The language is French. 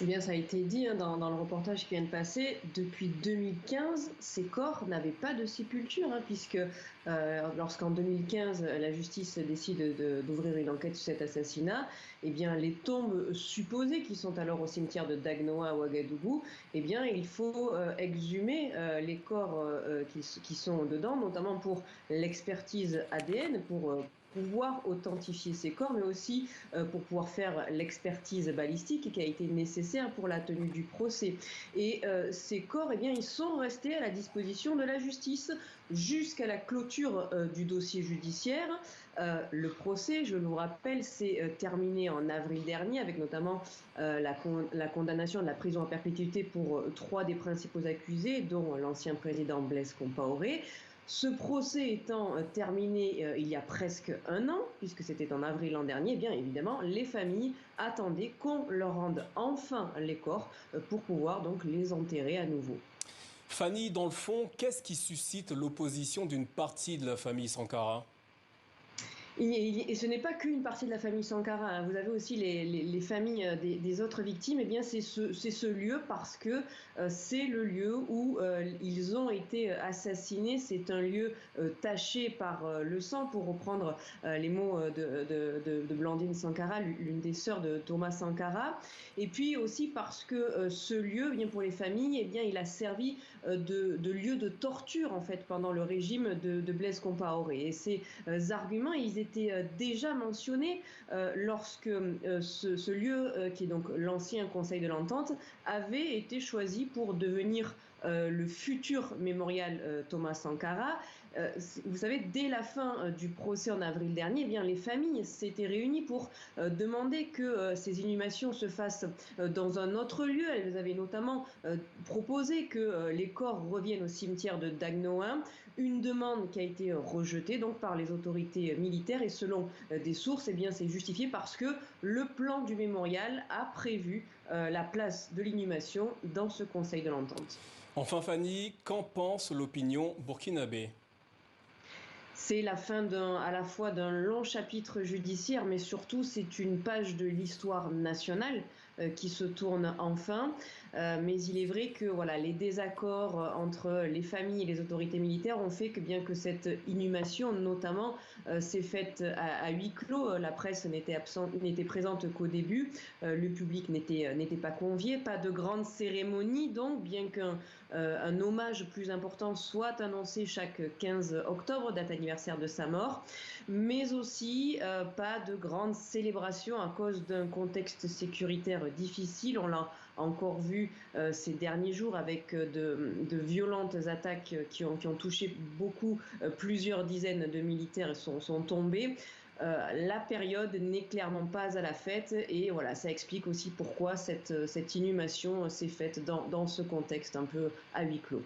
Eh bien, ça a été dit dans le reportage qui vient de passer. Depuis 2015, ces corps n'avaient pas de sépulture, puisque lorsqu'en 2015, la justice décide d'ouvrir une enquête sur cet assassinat, eh bien, les tombes supposées qui sont alors au cimetière de Dagnoa à Ouagadougou, eh bien, il faut exhumer les corps qui sont dedans, notamment pour l'expertise ADN, pour pouvoir authentifier ces corps, mais aussi pour pouvoir faire l'expertise balistique qui a été nécessaire pour la tenue du procès. Et ces corps, eh bien, ils sont restés à la disposition de la justice jusqu'à la clôture du dossier judiciaire. Le procès, je vous rappelle, s'est terminé en avril dernier, avec notamment la condamnation de la prison à perpétuité pour trois des principaux accusés, dont l'ancien président Blaise Compaoré. Ce procès étant terminé il y a presque un an, puisque c'était en avril l'an dernier, eh bien évidemment, les familles attendaient qu'on leur rende enfin les corps pour pouvoir donc les enterrer à nouveau. Fanny, dans le fond, qu'est-ce qui suscite l'opposition d'une partie de la famille Sankara? Et ce n'est pas qu'une partie de la famille Sankara. Vous avez aussi les familles des autres victimes. Eh bien, c'est ce lieu parce que c'est le lieu où ils ont été assassinés. C'est un lieu taché par le sang, pour reprendre les mots de Blandine Sankara, l'une des sœurs de Thomas Sankara. Et puis aussi parce que ce lieu, bien pour les familles, eh bien, il a servi de lieu de torture en fait pendant le régime de Blaise Compaoré. Et ces arguments, ils étaient déjà mentionnés lorsque ce lieu, qui est donc l'ancien Conseil de l'Entente, avait été choisi pour devenir le futur mémorial Thomas Sankara. Vous savez, dès la fin du procès en avril dernier, eh bien, les familles s'étaient réunies pour demander que ces inhumations se fassent dans un autre lieu. Elles avaient notamment proposé que les corps reviennent au cimetière de Dagnoa, une demande qui a été rejetée donc par les autorités militaires, et selon des sources, eh bien, c'est justifié parce que le plan du mémorial a prévu la place de l'inhumation dans ce Conseil de l'Entente. Enfin, Fanny, qu'en pense l'opinion burkinabé? C'est la fin à la fois d'un long chapitre judiciaire, mais surtout c'est une page de l'histoire nationale qui se tourne enfin. Mais il est vrai que voilà, les désaccords entre les familles et les autorités militaires ont fait que, bien que cette inhumation, notamment, s'est faite à huis clos, la presse n'était présente qu'au début, le public n'était pas convié, pas de grande cérémonie, donc bien qu'un hommage plus important soit annoncé chaque 15 octobre, date anniversaire de sa mort, mais aussi pas de grande célébration à cause d'un contexte sécuritaire difficile. On l'a encore vu ces derniers jours avec de violentes attaques qui ont touché beaucoup, plusieurs dizaines de militaires sont tombés. La période n'est clairement pas à la fête, et voilà, ça explique aussi pourquoi cette inhumation s'est faite dans ce contexte un peu à huis clos.